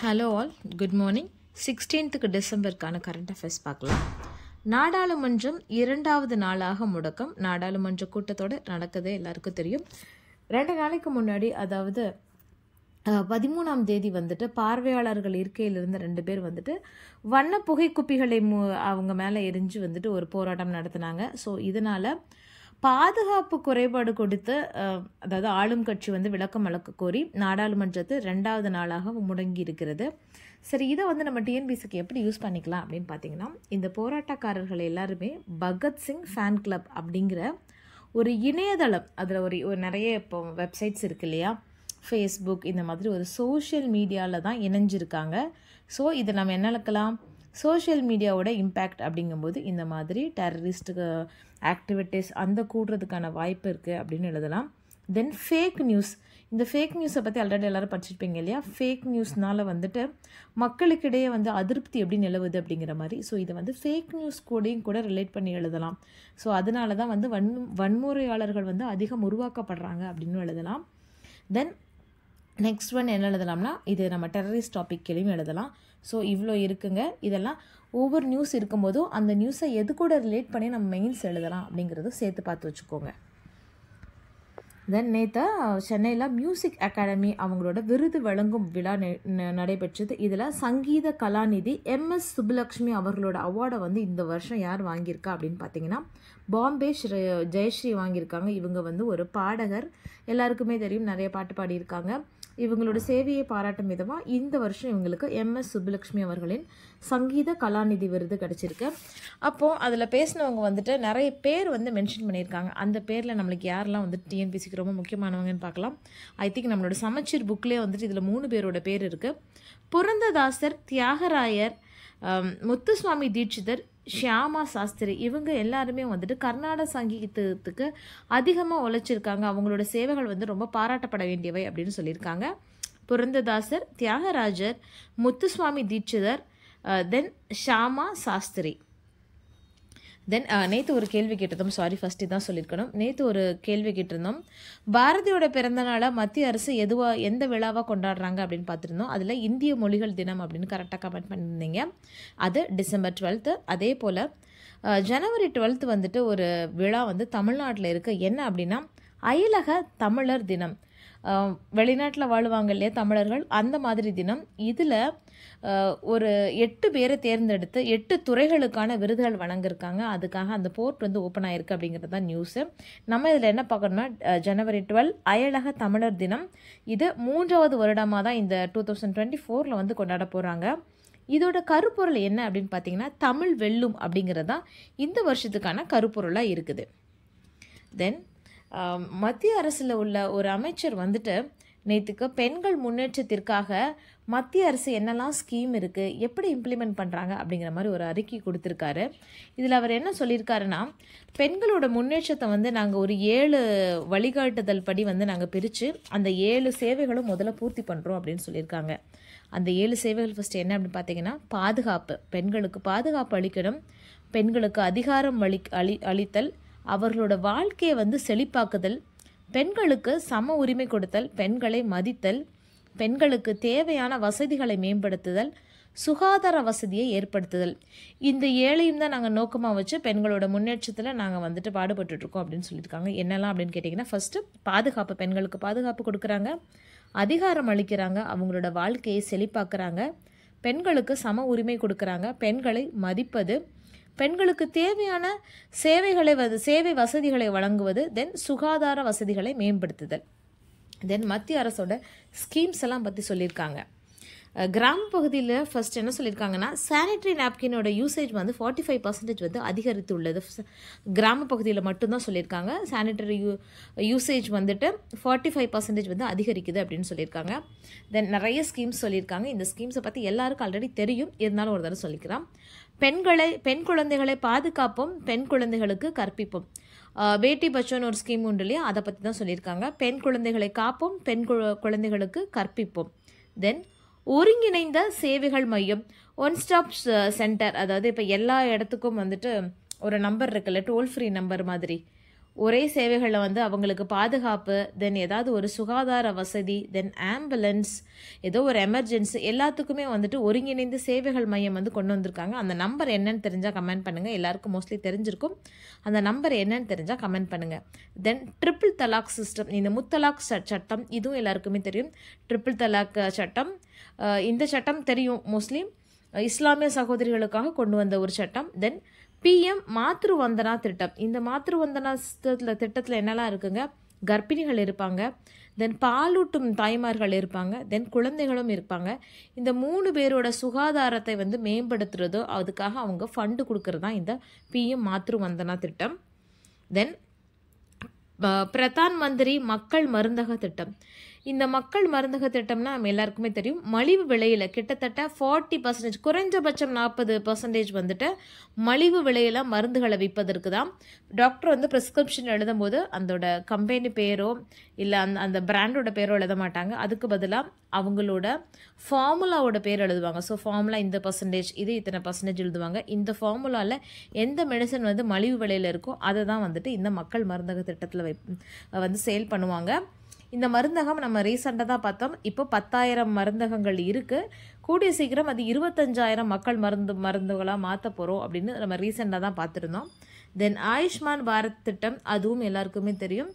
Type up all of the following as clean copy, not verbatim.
Hello all, good morning. 16th டிசம்பருக்கான current affairs பார்க்கலாம். நாடாளுமன்றம் 2வது நாளாக முடக்கம். நாடாளுமன்ற கூட்டத்தோடு நடக்குது, எல்லாருக்கும் தெரியும். 2 நாளைக்கு முன்னாடி, அதாவது 13ஆம் தேதி வந்துட்டு பார்வையாளர்கள் இருக்கையில் இருந்த 2 பேர் வந்துட்டு வண்ண புகைக்குப்பிகளை அவங்க மேலே எரிஞ்சு வந்துட்டு ஒரு போராட்டம் நடத்தினாங்க. ஸோ இதனால் பாதுகாப்பு குறைபாடு கொடுத்து அதாவது ஆளும் கட்சி வந்து விளக்கம் வழக்க கோரி நாடாளுமன்றத்தை 2வது நாளாக முடங்கி இருக்கிறது. சரி, இதை வந்து நம்ம டிஎன்பிசிக்கு எப்படி யூஸ் பண்ணிக்கலாம் அப்படின்னு பார்த்தீங்கன்னா, இந்த போராட்டக்காரர்கள் எல்லாருமே பகத்சிங் ஃபேன் கிளப் அப்படிங்கிற ஒரு இணையதளம், அதில் ஒரு நிறைய இப்போ வெப்சைட்ஸ் இருக்கு இல்லையா, ஃபேஸ்புக், இந்த மாதிரி ஒரு சோஷியல் மீடியாவில் தான் இணைஞ்சிருக்காங்க. ஸோ இதை நம்ம என்ன இழக்கலாம், சோஷியல் மீடியாவோட இம்பேக்ட் அப்படிங்கும்போது இந்த மாதிரி டெரரிஸ்ட்டுக்கு ஆக்டிவிட்டீஸ் அந்த கூடுறதுக்கான வாய்ப்பு இருக்குது அப்படின்னு எழுதலாம். தென் ஃபேக் நியூஸ், இந்த ஃபேக் நியூஸை பற்றி ஆல்ரெடி எல்லோரும் படிச்சிருப்பீங்க இல்லையா. ஃபேக் நியூஸ்னால் வந்துட்டு மக்களுக்கிடையே வந்து அதிருப்தி எப்படி நிலவுது அப்படிங்கிற மாதிரி. ஸோ இதை வந்து ஃபேக் நியூஸ் கூட ரிலேட் பண்ணி எழுதலாம். ஸோ அதனால தான் வந்து வன்முறையாளர்கள் வந்து அதிகம் உருவாக்கப்படுறாங்க அப்படின்னு எழுதலாம். தென் நெக்ஸ்ட் ஒன் என்ன எழுதலாம்னா, இது நம்ம டெரரிஸ்ட் டாபிக்லையும் எழுதலாம். ஸோ இவ்வளோ இருக்குங்க. இதெல்லாம் ஒவ்வொரு நியூஸ் இருக்கும்போதும் அந்த நியூஸை எது கூட ரிலேட் பண்ணி நம்ம மெயின்ஸ் எழுதலாம் அப்படிங்கிறத சேர்த்து பார்த்து வச்சுக்கோங்க. தென் நேற்று சென்னையில் மியூசிக் அகாடமி அவங்களோட விருது வழங்கும் விழா நடைபெற்றது. இதில் சங்கீத கலாநிதி MS சுப்புலக்ஷ்மி அவர்களோட அவார்டை வந்து இந்த வருஷம் யார் வாங்கியிருக்கா அப்படின்னு பார்த்தீங்கன்னா, பாம்பே ஜெயஸ்ரீ வாங்கியிருக்காங்க. இவங்க வந்து ஒரு பாடகர், எல்லாருக்குமே தெரியும், நிறைய பாட்டு பாடியிருக்காங்க. இவங்களோட சேவையை பாராட்டும் விதமாக இந்த வருஷம் இவங்களுக்கு MS சுப்புலக்ஷ்மி அவர்களின் சங்கீத கலாநிதி விருது கிடச்சிருக்கு. அப்போது அதில் பேசினவங்க வந்துட்டு நிறைய பேர் வந்து மென்ஷன் பண்ணியிருக்காங்க. அந்த பேரில் நம்மளுக்கு யாரெல்லாம் வந்துட்டு டிஎன்பிசிக்கு ரொம்ப முக்கியமானவங்கன்னு பார்க்கலாம். ஐ திங்க் நம்மளோட சமச்சீர் புக்லேயே வந்துட்டு இதில் 3 பேரோட பேர் இருக்குது. புரந்ததாசர், தியாகராயர், முத்துசுவாமி தீட்சிதர், ஷியாமா சாஸ்திரி, இவங்க எல்லாருமே வந்துட்டு கர்நாடக சங்கீதத்துக்கு அதிகமாக உழைச்சிருக்காங்க. அவங்களோட சேவைகள் வந்து ரொம்ப பாராட்டப்பட வேண்டியவை அப்படின்னு சொல்லியிருக்காங்க. புரந்ததாசர், தியாகராஜர், முத்துசுவாமி தீட்சிதர், தென் ஷியாமா சாஸ்திரி. தென் நேற்று ஒரு கேள்வி கேட்டிருந்தோம், சாரி ஃபஸ்ட்டு தான் சொல்லியிருக்கணும். நேற்று ஒரு கேள்வி கேட்டிருந்தோம், பாரதியோட பிறந்த நாளை மத்திய அரசு எந்த விழாவாக கொண்டாடுறாங்க அப்படின்னு பார்த்துருந்தோம். அதில் இந்திய மொழிகள் தினம் அப்படின்னு கரெக்டாக கமெண்ட் பண்ணியிருந்தீங்க. அது December 12. அதே போல் January 12 வந்துட்டு ஒரு விழா வந்து தமிழ்நாட்டில் இருக்குது. என்ன அப்படின்னா, அயலக தமிழர் தினம். வெளிநாட்டில் வாழுவாங்க இல்லையா தமிழர்கள், அந்த மாதிரி தினம். இதில் ஒரு 8 பேரை தேர்ந்தெடுத்து 8 துறைகளுக்கான விருதுகள் வழங்கியிருக்காங்க. அதுக்காக அந்த போர்ட் வந்து ஓப்பன் ஆகிருக்கு அப்படிங்கிறது தான் நியூஸு. நம்ம இதில் என்ன பார்க்கணும்னா, January 12 அயலக தமிழர் தினம். இது 3வது வருடமாக தான் இந்த 2024 வந்து கொண்டாட போகிறாங்க. இதோட கருப்பொருள் என்ன அப்படின்னு பார்த்தீங்கன்னா, தமிழ் வெல்லும் அப்படிங்கிறது தான் இந்த வருஷத்துக்கான கருப்பொருளாக இருக்குது. தென் மத்திய அரசில் உள்ள ஒரு அமைச்சர் வந்துட்டு நேற்றுக்கு பெண்கள் முன்னேற்றத்திற்காக மத்திய அரசு என்னெல்லாம் ஸ்கீம் இருக்குது, எப்படி இம்ப்ளிமெண்ட் பண்ணுறாங்க அப்படிங்கிற மாதிரி ஒரு அறிக்கை கொடுத்துருக்காரு. இதில் அவர் என்ன சொல்லியிருக்காருன்னா, பெண்களோட முன்னேற்றத்தை வந்து நாங்கள் ஒரு 7 வழிகாட்டுதல் படி வந்து நாங்கள் பிரித்து அந்த 7 சேவைகளும் முதல்ல பூர்த்தி பண்ணுறோம் அப்படின்னு சொல்லியிருக்காங்க. அந்த 7 சேவைகள் ஃபஸ்ட்டு என்ன அப்படின்னு பார்த்தீங்கன்னா, பாதுகாப்பு, பெண்களுக்கு பாதுகாப்பு அளிக்கணும், பெண்களுக்கு அதிகாரம் அளித்தல், அவர்களோட வாழ்க்கையை வந்து செழிப்பாக்குதல், பெண்களுக்கு சம உரிமை கொடுத்தல், பெண்களை மதித்தல், பெண்களுக்கு தேவையான வசதிகளை மேம்படுத்துதல், சுகாதார வசதியை ஏற்படுத்துதல். இந்த 7ஐயும் தான் நாங்கள் நோக்கமாக வச்சு பெண்களோட முன்னேற்றத்தில் நாங்கள் வந்துட்டு பாடுபட்டுருக்கோம் அப்படின்னு சொல்லியிருக்காங்க. என்னெல்லாம் அப்படின்னு கேட்டிங்கன்னா, ஃபஸ்ட்டு பாதுகாப்பு, பெண்களுக்கு பாதுகாப்பு கொடுக்குறாங்க, அதிகாரம் அளிக்கிறாங்க, அவங்களோட வாழ்க்கையை செழிப்பாக்குறாங்க, பெண்களுக்கு சம உரிமை கொடுக்குறாங்க, பெண்களை மதிப்பது, பெண்களுக்கு தேவையான சேவை வசதிகளை வழங்குவது, தென் சுகாதார வசதிகளை மேம்படுத்துதல். தென் மத்திய அரசோட ஸ்கீம்ஸ் எல்லாம் பற்றி சொல்லியிருக்காங்க. கிராம பகுதியில் ஃபர்ஸ்ட் என்ன சொல்லியிருக்காங்கன்னா, சானிட்டரி நாப்கினோட யூசேஜ் வந்து 45% வந்து அதிகரித்து உள்ளது. கிராம பகுதியில் மட்டும்தான் சொல்லியிருக்காங்க. சானிட்டரி யூசேஜ் வந்துட்டு 45% வந்து அதிகரிக்குது அப்படின்னு சொல்லியிருக்காங்க. தென் நிறைய ஸ்கீம்ஸ் சொல்லியிருக்காங்க. இந்த ஸ்கீம்ஸை பற்றி எல்லாருக்கும் ஆல்ரெடி தெரியும், இருந்தாலும் ஒரு தடவை சொல்லிக்கிறோம். பெண் குழந்தைகளை பாதுகாப்போம், பெண் குழந்தைகளுக்கு கற்பிப்போம். பேட்டி பச்சோன்னு ஒரு ஸ்கீம் உண்டு இல்லையா, அதை பற்றி தான் சொல்லியிருக்காங்க. பெண் குழந்தைகளை காப்போம், பெண் குழந்தைகளுக்கு கற்பிப்போம். தென் ஒருங்கிணைந்த சேவைகள் மையம், ஒன் ஸ்டாப் சென்டர், அதாவது இப்போ எல்லா இடத்துக்கும் வந்துட்டு ஒரு நம்பர் இருக்குல்ல, டோல் ஃப்ரீ நம்பர் மாதிரி ஒரே சேவைகளில் வந்து அவங்களுக்கு பாதுகாப்பு, தென் ஏதாவது ஒரு சுகாதார வசதி, தென் ஆம்புலன்ஸ், ஏதோ ஒரு எமர்ஜென்சி, எல்லாத்துக்குமே வந்துட்டு ஒருங்கிணைந்த சேவைகள் மையம் வந்து கொண்டு வந்திருக்காங்க. அந்த நம்பர் என்னன்னு தெரிஞ்சால் கமெண்ட் பண்ணுங்கள். எல்லாருக்கும் மோஸ்ட்லி தெரிஞ்சிருக்கும். அந்த நம்பர் என்னன்னு தெரிஞ்சால் கமெண்ட் பண்ணுங்கள். தென் ட்ரிபிள் தலாக் சிஸ்டம், இந்த முத்தலாக் சட்டம், இதுவும் எல்லாருக்குமே தெரியும். ட்ரிபிள் தலாக் சட்டம், இந்த சட்டம் தெரியும் மோஸ்ட்லி. இஸ்லாமிய சகோதரிகளுக்காக கொண்டு வந்த ஒரு சட்டம். தென் பிஎம் மாத்ரு வந்தனா திட்டம். இந்த மாத்ரு வந்தனா திட்டத்தில் என்னெல்லாம் இருக்குங்க? கர்ப்பிணிகள் இருப்பாங்க, தென் பாலூட்டும் தாய்மார்கள் இருப்பாங்க, தென் குழந்தைகளும் இருப்பாங்க. இந்த 3 பேரோட சுகாதாரத்தை வந்து மேம்படுத்துறதோ அதுக்காக அவங்க ஃபண்டு கொடுக்கறது தான் இந்த பிஎம் மாத்ரு வந்தனா திட்டம். தென் பிரதான் மந்திரி மக்கள் மருந்தக திட்டம். இந்த மக்கள் மருந்தக திட்டம்னா நம்ம எல்லாருக்குமே தெரியும். மலிவு விலையில் கிட்டத்தட்ட 40%, குறைஞ்சபட்சம் 40% வந்துட்டு மலிவு விலையில் மருந்துகளை விற்பதற்கு தான். டாக்டர் வந்து ப்ரிஸ்கிரிப்ஷன் எழுதும்போது அதோட கம்பெனி பேரோ இல்லை அந்த பிராண்டோட பேரோ எழுத மாட்டாங்க. அதுக்கு பதிலாக அவங்களோட ஃபார்முலாவோட பேர் எழுதுவாங்க. ஸோ ஃபார்முலா இந்த பர்சன்டேஜ், இது இத்தனை பர்சன்டேஜ் எழுதுவாங்க. இந்த ஃபார்முலாவில் எந்த மெடிசன் வந்து மலிவு விலையில் இருக்கோ அதை தான் வந்துட்டு இந்த மக்கள் மருந்தக திட்டத்தில் வந்து சேல் பண்ணுவாங்க. இந்த மருந்தகம் நம்ம ரீசெண்டாக தான் பார்த்தோம். இப்போ 10,000 மருந்தகங்கள் இருக்குது. கூடிய சீக்கிரம் அது 25,000 மக்கள் மருந்துகளாக மாற்ற போகிறோம் அப்படின்னு நம்ம ரீசெண்டாக தான் பார்த்துருந்தோம். தென் ஆயுஷ்மான் பாரத் திட்டம், அதுவும் எல்லாருக்குமே தெரியும்.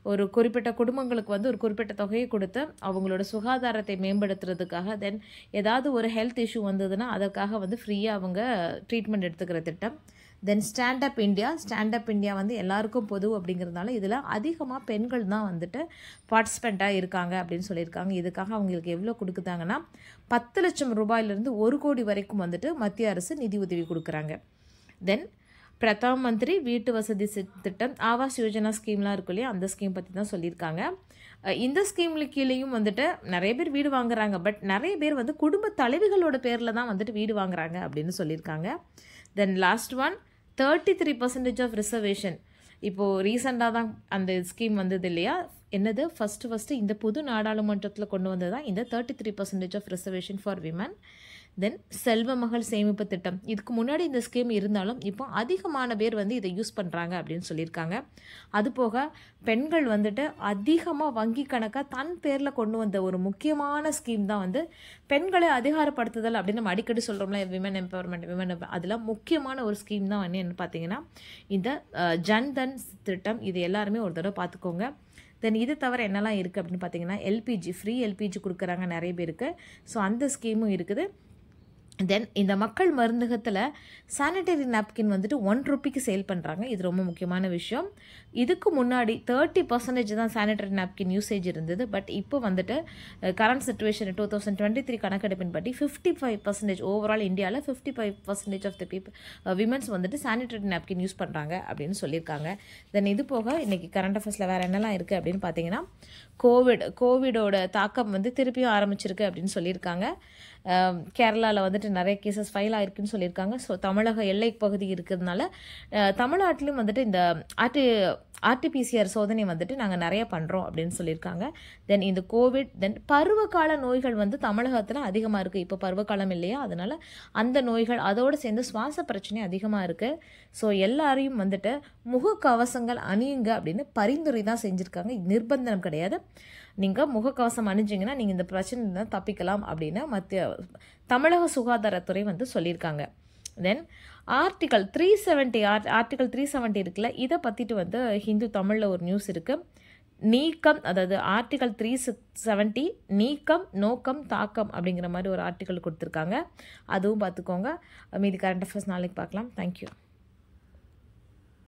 ஒரு குறிப்பிட்ட குடும்பங்களுக்கு வந்து ஒரு குறிப்பிட்ட தொகையை கொடுத்து அவங்களோட சுகாதாரத்தை மேம்படுத்துறதுக்காக, தென் ஏதாவது ஒரு ஹெல்த் இஷ்யூ வந்ததுன்னா அதற்காக வந்து ஃப்ரீயாக அவங்க ட்ரீட்மெண்ட் எடுத்துக்கிற திட்டம். தென் ஸ்டாண்டப் இந்தியா. ஸ்டாண்டப் இந்தியா வந்து எல்லாருக்கும் பொது அப்படிங்கிறதுனால இதில் அதிகமாக பெண்கள் தான் வந்துட்டு பார்ட்டிசிபெண்ட்டாக இருக்காங்க அப்படின்னு சொல்லியிருக்காங்க. இதுக்காக அவங்களுக்கு எவ்வளோ கொடுக்குறாங்கன்னா 10 லட்சம் ரூபாயிலிருந்து 1 கோடி வரைக்கும் வந்துட்டு மத்திய அரசு நிதி உதவி கொடுக்குறாங்க. தென் பிரதான் மந்திரி வீட்டு வசதி திட்டம், ஆவாஸ் யோஜனா ஸ்கீம்லாம் இருக்கும் இல்லையா, அந்த ஸ்கீம் பற்றி தான் சொல்லியிருக்காங்க. இந்த ஸ்கீம்ல கீழேயும் வந்துட்டு நிறைய பேர் வீடு வாங்குறாங்க. பட் நிறைய பேர் வந்து குடும்ப தலைவிகளோட பேரில் தான் வந்துட்டு வீடு வாங்குறாங்க அப்படின்னு சொல்லியிருக்காங்க. Then last one 33% of reservation. இப்போது ரீசெண்டாக தான் அந்த ஸ்கீம் வந்தது இல்லையா, என்னது ஃபஸ்ட்டு இந்த புது நாடாளுமன்றத்தில் கொண்டு வந்தது தான் இந்த 33% ஆஃப் ரிசர்வேஷன் ஃபார் விமன். தென் செல்வ மகள் சேமிப்பு திட்டம். இதுக்கு முன்னாடி இந்த ஸ்கீம் இருந்தாலும் இப்போ அதிகமான பேர் வந்து இதை யூஸ் பண்ணுறாங்க அப்படின்னு சொல்லியிருக்காங்க. அதுபோக பெண்கள் வந்துட்டு அதிகமாக வங்கி கணக்காக தன் பேரில் கொண்டு வந்த ஒரு முக்கியமான ஸ்கீம் தான் வந்து பெண்களை அதிகாரப்படுத்துதல் அப்படின்னு நம்ம அடிக்கடி சொல்கிறோம்ல, விமன் எம்பவர்மெண்ட், அதில் முக்கியமான ஒரு ஸ்கீம் தான் வந்து என்ன பார்த்தீங்கன்னா இந்த ஜன்தன் திட்டம். இது எல்லாருமே ஒரு தடவை பார்த்துக்கோங்க. தென் இது தவிர என்னெல்லாம் இருக்குது அப்படின்னு பார்த்தீங்கன்னா எல்பிஜி, ஃப்ரீ எல்பிஜி கொடுக்குறாங்க நிறைய பேருக்கு. ஸோ அந்த ஸ்கீமும் இருக்குது. தென் இந்த மக்கள் மருந்தகத்தில் சானிடரி நாப்கின் வந்துட்டு 1 ரூபிக்கு சேல் பண்ணுறாங்க. இது ரொம்ப முக்கியமான விஷயம். இதுக்கு முன்னாடி 30% தான் சானிடரி நாப்கின் யூசேஜ் இருந்தது. பட் இப்போ வந்துட்டு கரண்ட் சிச்சுவேஷன் 2023 கணக்கெடுப்பின் படி 55% ஓவரால் இந்தியாவில் 55% ஆஃப் த விமன்ஸ் வந்துட்டு சானிடரி நாப்கின் யூஸ் பண்ணுறாங்க அப்படின்னு சொல்லியிருக்காங்க. தென் இது போக இன்றைக்கி கரண்ட் அஃபேர்ஸில் வேறு என்னெல்லாம் இருக்குது அப்படின்னு பார்த்தீங்கன்னா கோவிடோட தாக்கம் வந்து திருப்பியும் ஆரம்பிச்சிருக்கு அப்படின்னு சொல்லியிருக்காங்க. கேரளாவில் வந்துட்டு நிறைய கேசஸ் ஃபைல் ஆகிருக்குன்னு சொல்லியிருக்காங்க. ஸோ தமிழக எல்லை பகுதி இருக்கிறதுனால தமிழ்நாட்டிலும் வந்துட்டு இந்த ஆர்டிபிசிஆர் சோதனை வந்துட்டு நாங்கள் நிறைய பண்ணுறோம் அப்படின்னு சொல்லியிருக்காங்க. தென் இந்த கோவிட், தென் பருவகால நோய்கள் வந்து தமிழகத்தில் அதிகமாக இருக்குது. இப்போ பருவகாலம் இல்லையா, அதனால் அந்த நோய்கள் அதோடு சேர்ந்து சுவாச பிரச்சனை அதிகமாக இருக்குது. ஸோ எல்லாரையும் வந்துட்டு முகக்கவசங்கள் அணியுங்க அப்படின்னு பரிந்துரை தான் செஞ்சுருக்காங்க. நிர்பந்தம் கிடையாது. நீங்கள் முகக்கவசம் அணிஞ்சிங்கன்னா நீங்கள் இந்த பிரச்சனை தப்பிக்கலாம் அப்படின்னு தமிழக சுகாதாரத்துறை வந்து சொல்லியிருக்காங்க. தென் ஆர்டிகல் 370 இருக்குல்ல, இதை பற்றிட்டு வந்து ஹிந்து தமிழில் ஒரு நியூஸ் இருக்குது. நீக்கம், அதாவது ஆர்டிகல் 370 நீக்கம், நோக்கம், தாக்கம் அப்படிங்கிற மாதிரி ஒரு ஆர்டிகல் கொடுத்துருக்காங்க. அதுவும் பார்த்துக்கோங்க. மீதி கரண்ட் அஃபேர்ஸ் நாளைக்கு பார்க்கலாம். தேங்க்யூ.